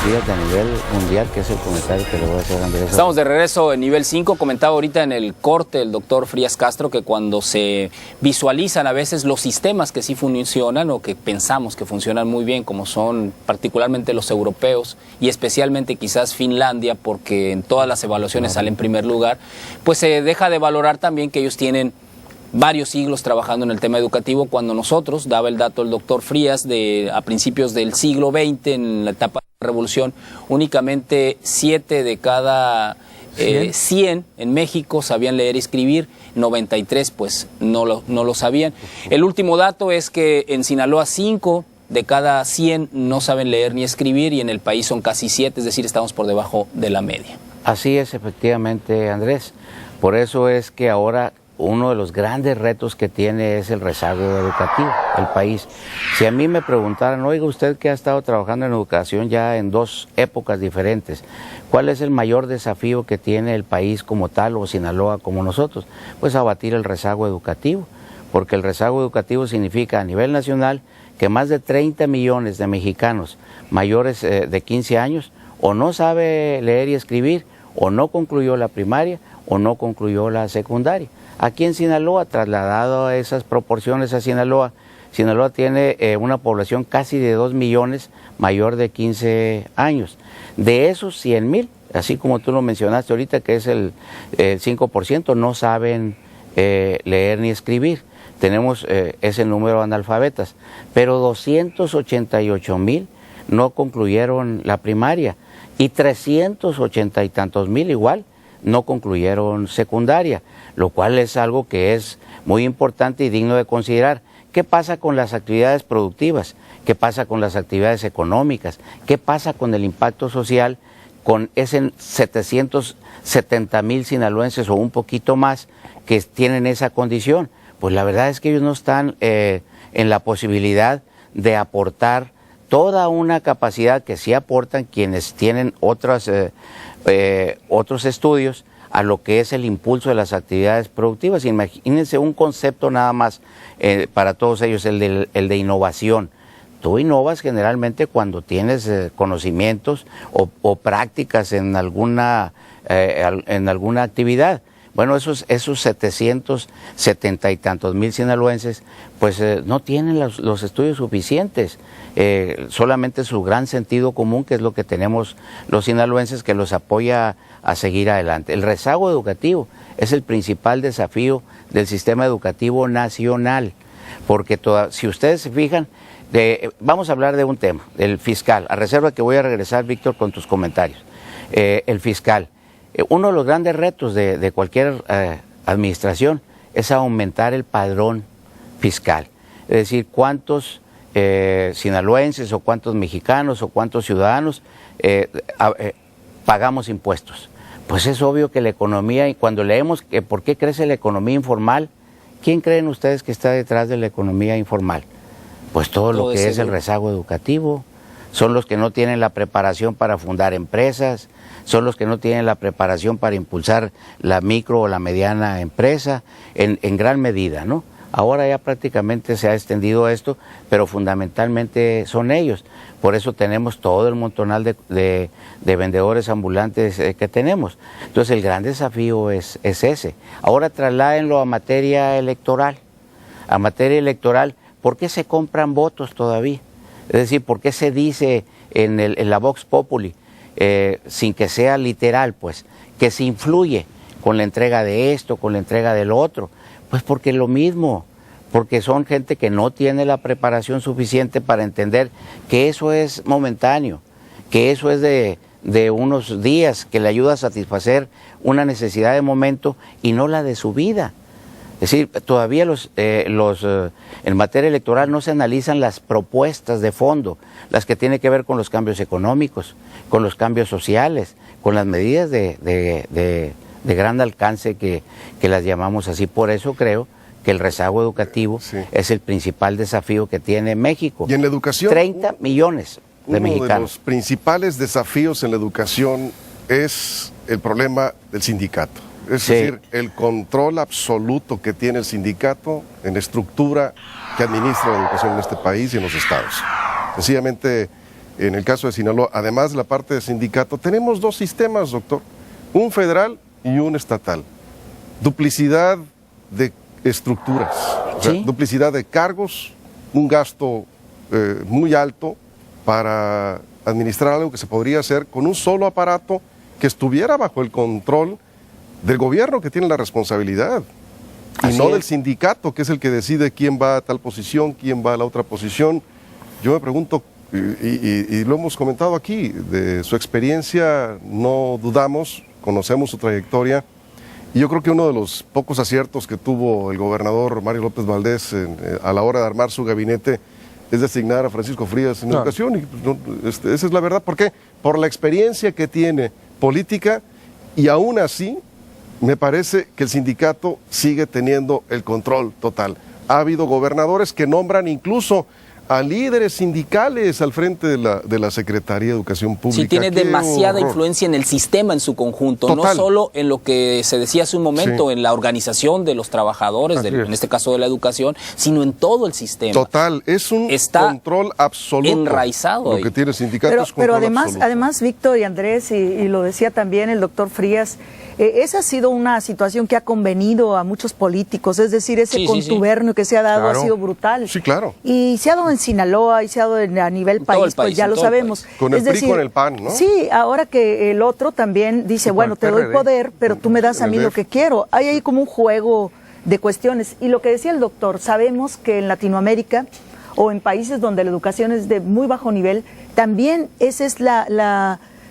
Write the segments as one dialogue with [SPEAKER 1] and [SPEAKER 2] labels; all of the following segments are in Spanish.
[SPEAKER 1] los días a nivel mundial, que es el comentario que le voy a hacer a Andrés.
[SPEAKER 2] Estamos de regreso en nivel 5. Comentaba ahorita en el corte el doctor Frías Castro que cuando se visualizan a veces los sistemas que sí funcionan o que pensamos que funcionan muy bien, como son particularmente los europeos y especialmente quizás Finlandia, porque en todas las evaluaciones sale en primer lugar, pues se deja de valorar también que ellos tienen varios siglos trabajando en el tema educativo, cuando nosotros, daba el dato el doctor Frías, a principios del siglo XX, en la etapa de la Revolución, únicamente 7 de cada 100 en México sabían leer y escribir, 93 pues no lo sabían. El último dato es que en Sinaloa 5 de cada 100 no saben leer ni escribir y en el país son casi 7, es decir, estamos por debajo de la media.
[SPEAKER 1] Así es, efectivamente, Andrés. Por eso es que ahora uno de los grandes retos que tiene es el rezago educativo, el país. Si a mí me preguntaran, oiga, usted que ha estado trabajando en educación ya en 2 épocas diferentes, ¿cuál es el mayor desafío que tiene el país como tal o Sinaloa como nosotros? Pues abatir el rezago educativo, porque el rezago educativo significa a nivel nacional que más de 30 millones de mexicanos mayores de 15 años o no sabe leer y escribir, o no concluyó la primaria, o no concluyó la secundaria. Aquí en Sinaloa, trasladado a esas proporciones a Sinaloa tiene una población casi de 2 millones mayor de 15 años. De esos 100,000, así como tú lo mencionaste ahorita, que es el 5%, no saben leer ni escribir. Tenemos ese número de analfabetas, pero 288,000 no concluyeron la primaria y 380 y tantos mil igual no concluyeron secundaria, lo cual es algo que es muy importante y digno de considerar. ¿Qué pasa con las actividades productivas? ¿Qué pasa con las actividades económicas? ¿Qué pasa con el impacto social con ese 770,000 sinaloenses o un poquito más que tienen esa condición? Pues la verdad es que ellos no están en la posibilidad de aportar toda una capacidad que sí aportan quienes tienen otros estudios a lo que es el impulso de las actividades productivas. Imagínense un concepto nada más para todos ellos, el de innovación. Tú innovas generalmente cuando tienes conocimientos o prácticas en alguna actividad. Bueno, esos 770 y tantos mil sinaloenses, pues no tienen los estudios suficientes, solamente su gran sentido común, que es lo que tenemos los sinaloenses, que los apoya a seguir adelante. El rezago educativo es el principal desafío del sistema educativo nacional, porque si ustedes se fijan, vamos a hablar de un tema, el fiscal, a reserva que voy a regresar, Víctor, con tus comentarios. El fiscal. Uno de los grandes retos de cualquier administración es aumentar el padrón fiscal. Es decir, cuántos sinaloenses o cuántos mexicanos o cuántos ciudadanos pagamos impuestos. Pues es obvio que la economía, y cuando leemos que por qué crece la economía informal, ¿quién creen ustedes que está detrás de la economía informal? Pues todo lo que es el rezago educativo. Son los que no tienen la preparación para fundar empresas, son los que no tienen la preparación para impulsar la micro o la mediana empresa, en gran medida, ¿no? Ahora ya prácticamente se ha extendido esto, pero fundamentalmente son ellos. Por eso tenemos todo el montonal de vendedores ambulantes que tenemos. Entonces el gran desafío es ese. Ahora trasládenlo a materia electoral. A materia electoral, ¿por qué se compran votos todavía? Es decir, ¿por qué se dice en la Vox Populi, sin que sea literal, pues, que se influye con la entrega de esto, con la entrega del otro? Pues porque lo mismo, porque son gente que no tiene la preparación suficiente para entender que eso es momentáneo, que eso es de unos días, que le ayuda a satisfacer una necesidad de momento y no la de su vida. Es decir, todavía en materia electoral no se analizan las propuestas de fondo, las que tienen que ver con los cambios económicos, con los cambios sociales, con las medidas de gran alcance que las llamamos así. Por eso creo que el rezago educativo es el principal desafío que tiene México.
[SPEAKER 3] Y en la educación,
[SPEAKER 1] 30 millones de mexicanos.
[SPEAKER 3] Uno de los principales desafíos en la educación es el problema del sindicato. Es decir, el control absoluto que tiene el sindicato en la estructura que administra la educación en este país y en los estados. Sencillamente, en el caso de Sinaloa, además de la parte de sindicato, tenemos dos sistemas, doctor, un federal y un estatal. Duplicidad de estructuras, o sea, duplicidad de cargos, un gasto muy alto para administrar algo que se podría hacer con un solo aparato que estuviera bajo el control del gobierno, que tiene la responsabilidad, y no del sindicato, que es el que decide quién va a tal posición, quién va a la otra posición. Yo me pregunto, y lo hemos comentado aquí, de su experiencia no dudamos, conocemos su trayectoria, y yo creo que uno de los pocos aciertos que tuvo el gobernador Mario López Valdés a la hora de armar su gabinete es designar a Francisco Frías en educación, y esa es la verdad. ¿Por qué? Por la experiencia que tiene política, y aún así me parece que el sindicato sigue teniendo el control total. Ha habido gobernadores que nombran incluso a líderes sindicales al frente de la Secretaría de Educación Pública.
[SPEAKER 2] Sí, tiene demasiada influencia en el sistema en su conjunto,
[SPEAKER 3] total.
[SPEAKER 2] No solo en lo que se decía hace un momento, en la organización de los trabajadores, en este caso de la educación, sino en todo el sistema.
[SPEAKER 3] Total, es un control absoluto.
[SPEAKER 2] Enraizado.
[SPEAKER 3] Lo que tiene el sindicato es
[SPEAKER 4] pero
[SPEAKER 3] control absoluto.
[SPEAKER 4] además, Víctor y Andrés, y lo decía también el doctor Frías, esa ha sido una situación que ha convenido a muchos políticos, es decir, ese contubernio que se ha dado ha sido brutal.
[SPEAKER 3] Sí, claro.
[SPEAKER 4] Y se ha dado en Sinaloa, y se ha dado a nivel país, pues ya lo sabemos.
[SPEAKER 3] Con el PRI, con el PAN, ¿no?
[SPEAKER 4] Sí, ahora que el otro también dice, bueno, te doy poder, pero tú me das a mí lo que quiero. Hay ahí como un juego de cuestiones. Y lo que decía el doctor, sabemos que en Latinoamérica o en países donde la educación es de muy bajo nivel, también esa es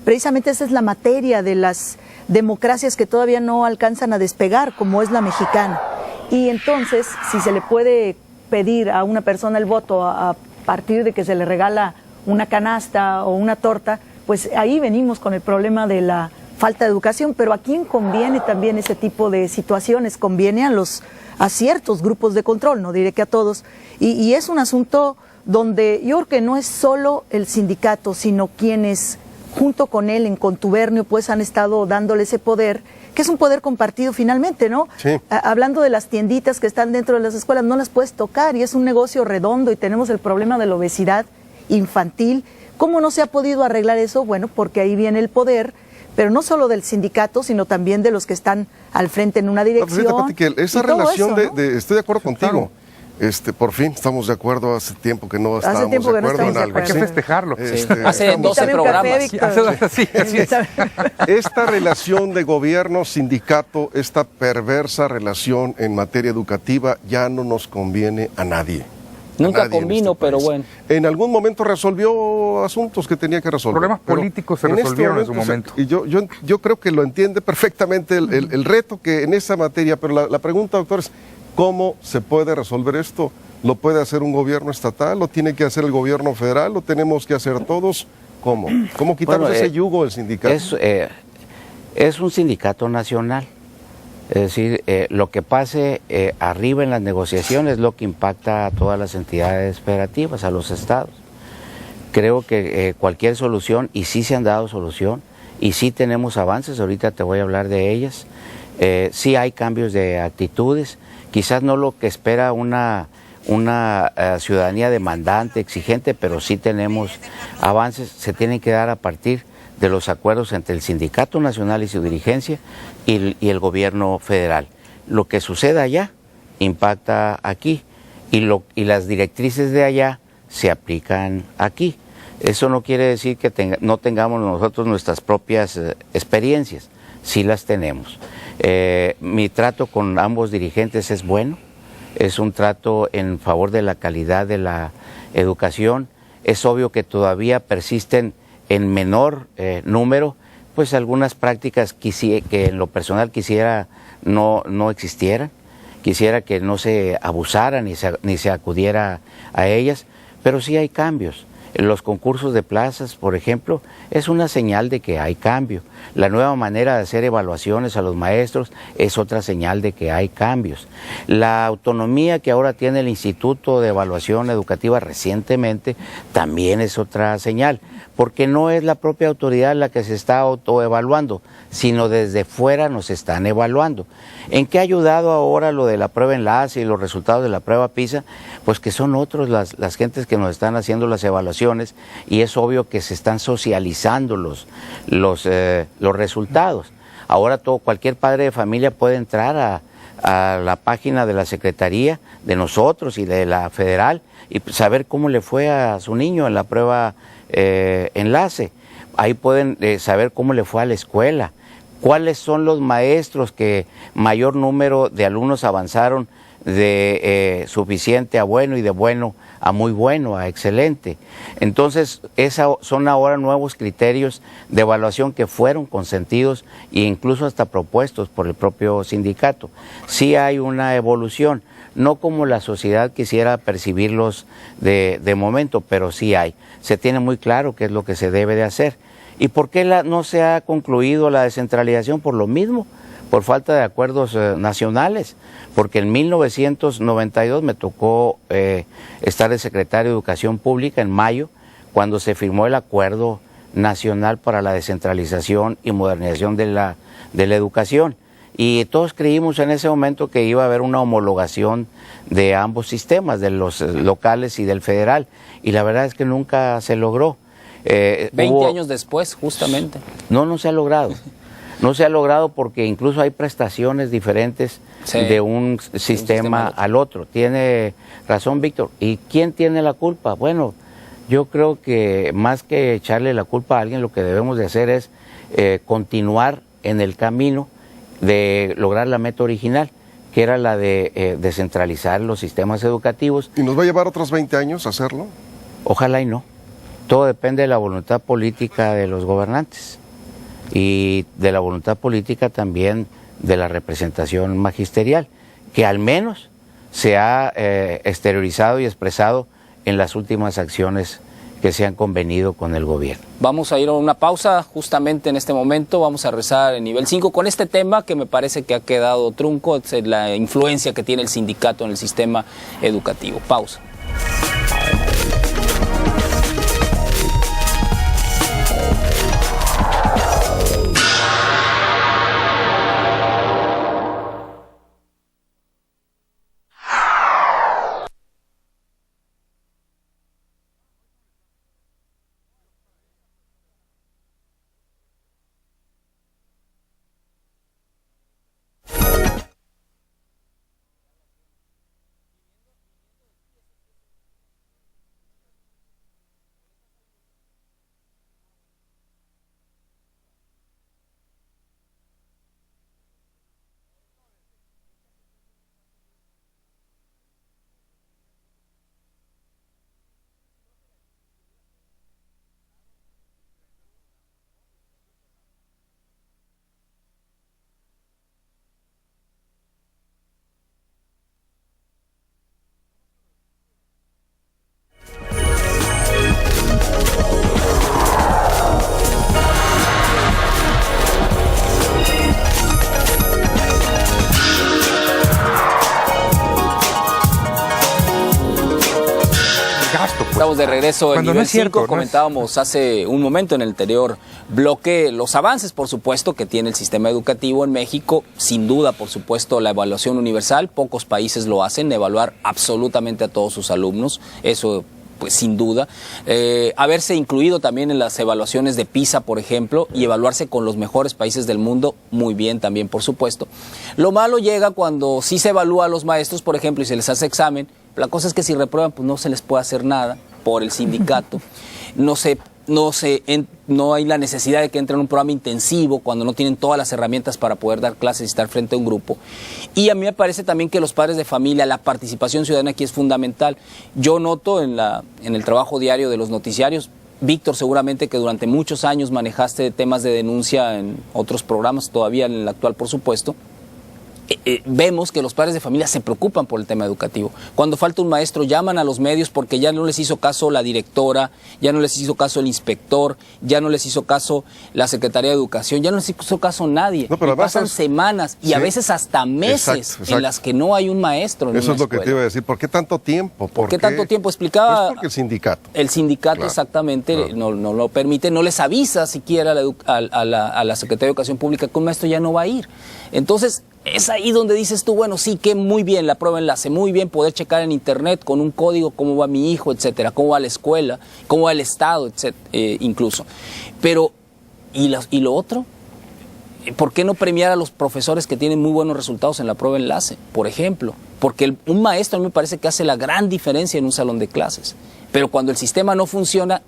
[SPEAKER 4] precisamente esa es la materia de las democracias que todavía no alcanzan a despegar, como es la mexicana. Y entonces, si se le puede pedir a una persona el voto a partir de que se le regala una canasta o una torta, pues ahí venimos con el problema de la falta de educación. Pero ¿a quién conviene también ese tipo de situaciones? Conviene a ciertos grupos de control, no diré que a todos. Y es un asunto donde yo creo que no es solo el sindicato, sino quienes junto con él en contubernio pues han estado dándole ese poder, que es un poder compartido finalmente, ¿no?
[SPEAKER 3] Sí.
[SPEAKER 4] Hablando de las tienditas que están dentro de las escuelas, no las puedes tocar y es un negocio redondo, y tenemos el problema de la obesidad infantil. ¿Cómo no se ha podido arreglar eso? Bueno, porque ahí viene el poder, pero no solo del sindicato, sino también de los que están al frente en una dirección.
[SPEAKER 3] Esa relación eso, ¿no? Estoy de acuerdo contigo. Claro. Por fin estamos de acuerdo, hace tiempo que no estábamos de acuerdo en algo.
[SPEAKER 5] Hay que festejarlo.
[SPEAKER 2] Hace 12 programas.
[SPEAKER 5] Sí, así es.
[SPEAKER 3] Esta relación de gobierno-sindicato, esta perversa relación en materia educativa ya no nos conviene a nadie.
[SPEAKER 2] Nunca convino, pero bueno.
[SPEAKER 3] En algún momento resolvió asuntos que tenía que resolver.
[SPEAKER 5] Problemas políticos se resolvieron en su momento.
[SPEAKER 3] Y yo creo que lo entiende perfectamente el reto que en esa materia, pero la pregunta, doctor, es ¿cómo se puede resolver esto? ¿Lo puede hacer un gobierno estatal? ¿Lo tiene que hacer el gobierno federal? ¿Lo tenemos que hacer todos? ¿Cómo? ¿Cómo quitarnos ese yugo del sindicato?
[SPEAKER 1] Es un sindicato nacional. Es decir, lo que pase arriba en las negociaciones es lo que impacta a todas las entidades federativas, a los estados. Creo que cualquier solución, y sí se han dado solución, y sí tenemos avances, ahorita te voy a hablar de ellas. Sí hay cambios de actitudes, quizás no lo que espera una ciudadanía demandante, exigente, pero sí tenemos avances, se tienen que dar a partir de los acuerdos entre el Sindicato Nacional y su dirigencia y el gobierno federal. Lo que suceda allá impacta aquí y las directrices de allá se aplican aquí. Eso no quiere decir que no tengamos nosotros nuestras propias experiencias, sí las tenemos. Mi trato con ambos dirigentes es bueno, es un trato en favor de la calidad de la educación. Es obvio que todavía persisten en menor número, pues algunas prácticas que en lo personal quisiera no existieran, quisiera que no se abusara ni se acudiera a ellas, pero sí hay cambios. Los concursos de plazas, por ejemplo, es una señal de que hay cambio. La nueva manera de hacer evaluaciones a los maestros es otra señal de que hay cambios. La autonomía que ahora tiene el Instituto de Evaluación Educativa recientemente también es otra señal. porque no es la propia autoridad la que se está autoevaluando, sino desde fuera nos están evaluando. ¿En qué ha ayudado ahora lo de la prueba enlace y los resultados de la prueba PISA? Pues que son otros las gentes que nos están haciendo las evaluaciones, y es obvio que se están socializando los resultados. Ahora cualquier padre de familia puede entrar a la página de la Secretaría, de nosotros y de la Federal, y saber cómo le fue a su niño en la prueba enlace. Ahí pueden saber cómo le fue a la escuela, cuáles son los maestros que mayor número de alumnos avanzaron de suficiente a bueno y de bueno a muy bueno, a excelente. Entonces, son ahora nuevos criterios de evaluación que fueron consentidos e incluso hasta propuestos por el propio sindicato. Sí hay una evolución, no como la sociedad quisiera percibirlos de momento, pero sí hay. Se tiene muy claro qué es lo que se debe de hacer. ¿Y por qué no se ha concluido la descentralización? Por lo mismo, por falta de acuerdos nacionales, porque en 1992 me tocó estar de secretario de Educación Pública en mayo, cuando se firmó el Acuerdo Nacional para la Descentralización y Modernización de la Educación. Y todos creímos en ese momento que iba a haber una homologación de ambos sistemas, de los locales y del federal, y la verdad es que nunca se logró.
[SPEAKER 2] 20 años después, justamente.
[SPEAKER 1] No se ha logrado. No se ha logrado porque incluso hay prestaciones diferentes de un sistema al otro. Tiene razón Víctor. ¿Y quién tiene la culpa? Bueno, yo creo que más que echarle la culpa a alguien, lo que debemos de hacer es continuar en el camino de lograr la meta original, que era la de descentralizar los sistemas educativos.
[SPEAKER 3] ¿Y nos va a llevar otros 20 años hacerlo?
[SPEAKER 1] Ojalá y no. Todo depende de la voluntad política de los gobernantes y de la voluntad política también de la representación magisterial, que al menos se ha exteriorizado y expresado en las últimas acciones que se han convenido con el gobierno.
[SPEAKER 2] Vamos a ir a una pausa justamente en este momento, vamos a rezar en nivel 5 con este tema que me parece que ha quedado trunco, es la influencia que tiene el sindicato en el sistema educativo. Pausa. Estamos de regreso en nivel 5, comentábamos hace un momento en el anterior bloque los avances, por supuesto, que tiene el sistema educativo en México, sin duda, por supuesto, la evaluación universal, pocos países lo hacen, evaluar absolutamente a todos sus alumnos, eso pues sin duda, haberse incluido también en las evaluaciones de PISA, por ejemplo, y evaluarse con los mejores países del mundo, muy bien también, por supuesto. Lo malo llega cuando sí se evalúa a los maestros, por ejemplo, y se les hace examen. La cosa es que si reprueban, pues no se les puede hacer nada por el sindicato. No hay la necesidad de que entren en un programa intensivo cuando no tienen todas las herramientas para poder dar clases y estar frente a un grupo. Y a mí me parece también que los padres de familia, la participación ciudadana aquí es fundamental. Yo noto en el trabajo diario de los noticiarios, Víctor, seguramente que durante muchos años manejaste temas de denuncia en otros programas, todavía en el actual, por supuesto, vemos que los padres de familia se preocupan por el tema educativo. Cuando falta un maestro, llaman a los medios porque ya no les hizo caso la directora, ya no les hizo caso el inspector, ya no les hizo caso la Secretaría de Educación, ya no les hizo caso nadie.
[SPEAKER 3] No, pero
[SPEAKER 2] y pasan semanas y a veces hasta meses
[SPEAKER 3] exacto.
[SPEAKER 2] en las que no hay un maestro en
[SPEAKER 3] Eso
[SPEAKER 2] una
[SPEAKER 3] es lo que
[SPEAKER 2] escuela.
[SPEAKER 3] te iba a decir. ¿Por qué tanto tiempo?
[SPEAKER 2] ¿Por qué tanto tiempo? Explicaba...
[SPEAKER 3] Pues porque el sindicato.
[SPEAKER 2] El sindicato,
[SPEAKER 3] Claro,
[SPEAKER 2] exactamente,
[SPEAKER 3] claro.
[SPEAKER 2] no lo permite, no les avisa siquiera a la Secretaría de Educación Pública que un maestro ya no va a ir. Entonces, es ahí donde dices tú, bueno, sí, que muy bien, la prueba enlace, muy bien poder checar en internet con un código cómo va mi hijo, etcétera, cómo va la escuela, cómo va el Estado, etcétera, incluso. Pero, ¿y lo otro? ¿Por qué no premiar a los profesores que tienen muy buenos resultados en la prueba enlace, por ejemplo? Porque un maestro a mí me parece que hace la gran diferencia en un salón de clases. Pero cuando el sistema no funciona,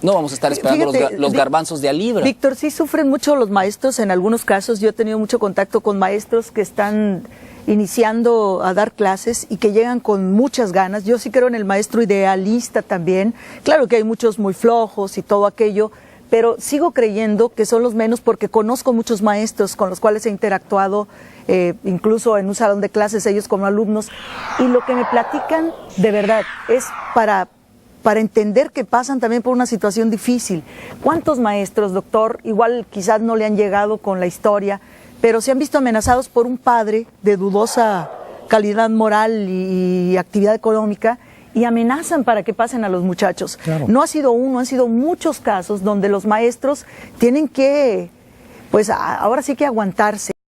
[SPEAKER 2] no vamos a estar esperando los garbanzos de a libra.
[SPEAKER 4] Víctor, sí sufren mucho los maestros en algunos casos. Yo he tenido mucho contacto con maestros que están iniciando a dar clases y que llegan con muchas ganas. Yo sí creo en el maestro idealista también. Claro que hay muchos muy flojos y todo aquello, pero sigo creyendo que son los menos porque conozco muchos maestros con los cuales he interactuado, incluso en un salón de clases, ellos como alumnos, y lo que me platican de verdad es para entender que pasan también por una situación difícil. ¿Cuántos maestros, doctor, igual quizás no le han llegado con la historia, pero se han visto amenazados por un padre de dudosa calidad moral y actividad económica y amenazan para que pasen a los muchachos? Claro. No ha sido uno, han sido muchos casos donde los maestros tienen que, pues ahora sí que aguantarse.